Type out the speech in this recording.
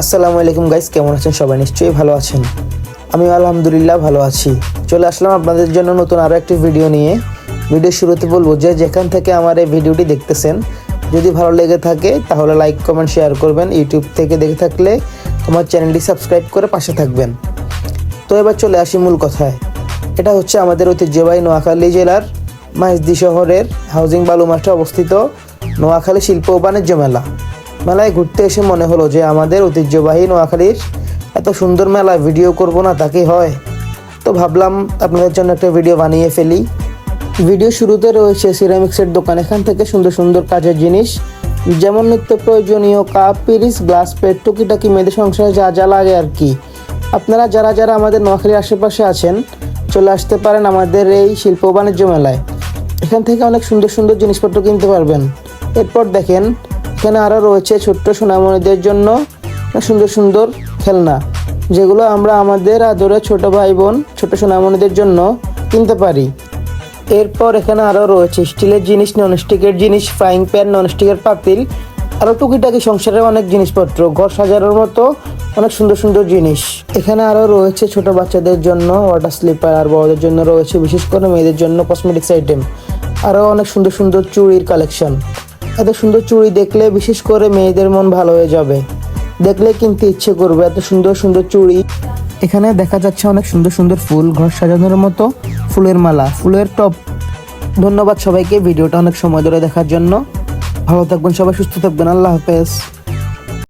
আসসালামু আলাইকুম গাইস, কেমন আছেন সবাই? নিশ্চয়ই ভালো আছেন। আমি আলহামদুলিল্লাহ ভালো আছি। চলে আসলাম আপনাদের জন্য নতুন আরও একটি ভিডিও নিয়ে। ভিডিও শুরুতে বলবো যে যেখান থেকে আমার এই ভিডিওটি দেখতেছেন, যদি ভালো লেগে থাকে তাহলে লাইক কমেন্ট শেয়ার করবেন। ইউটিউব থেকে দেখে থাকলে আমার চ্যানেলটি সাবস্ক্রাইব করে পাশে থাকবেন। তো এবার চলে আসি মূল কথায়। এটা হচ্ছে আমাদের ঐতিহ্যবাহী নোয়াখালী জেলার মাইজদি শহরের হাউজিং বালু মাঠে অবস্থিত নোয়াখালী শিল্প ও বাণিজ্য মেলা। মেলায় ঘুরতে এসে মনে হলো যে আমাদের ঐতিহ্যবাহী নোয়াখালীর এত সুন্দর মেলায় ভিডিও করব না, তা কি হয়? তো ভাবলাম আপনাদের জন্য একটা ভিডিও বানিয়ে ফেলি। ভিডিও শুরুতে রয়েছে সিরামিক্সের দোকান। এখান থেকে সুন্দর সুন্দর কাজের জিনিস, যেমন নিত্য প্রয়োজনীয় কাপ, পিরিচ, গ্লাস, প্লেট, টুকিটাকি মেয়েদের সংসারে যা যা লাগে আর কি। আপনারা যারা যারা আমাদের নোয়াখালীর আশেপাশে আছেন, চলে আসতে পারেন আমাদের এই শিল্প বাণিজ্য মেলায়। এখান থেকে অনেক সুন্দর সুন্দর জিনিসপত্র কিনতে পারবেন। এরপর দেখেন, এখানে আরও রয়েছে ছোট্ট সোনামণিদের জন্য সুন্দর সুন্দর খেলনা, যেগুলো আমরা আমাদের আদরে ছোট ভাই বোন ছোট সোনামণিদের জন্য কিনতে পারি। এরপর এখানে আরও রয়েছে স্টিলের জিনিস, ননস্টিকের জিনিস, ফ্রাইং প্যান, ননস্টিকের পাতিল, আরও টুকিটাকি সংসারের অনেক জিনিসপত্র, ঘর সাজানোর মতো অনেক সুন্দর সুন্দর জিনিস। এখানে আরও রয়েছে ছোট বাচ্চাদের জন্য ওয়াটার স্লিপার, আর বড়দের জন্য রয়েছে বিশেষ করে মেয়েদের জন্য কসমেটিক্স আইটেম, আরও অনেক সুন্দর সুন্দর চুড়ির কালেকশন। এত সুন্দর চুড়ি দেখলে বিশেষ করে মেয়েদের মন ভালো হয়ে যাবে, দেখলে কিনতে ইচ্ছে করবে এত সুন্দর সুন্দর চুড়ি। এখানে দেখা যাচ্ছে অনেক সুন্দর সুন্দর ফুল, ঘর সাজানোর মতো ফুলের মালা, ফুলের টপ। ধন্যবাদ সবাইকে ভিডিওটা অনেক সময় ধরে দেখার জন্য। ভালো থাকবেন সবাই, সুস্থ থাকবেন। আল্লাহ হাফেজ।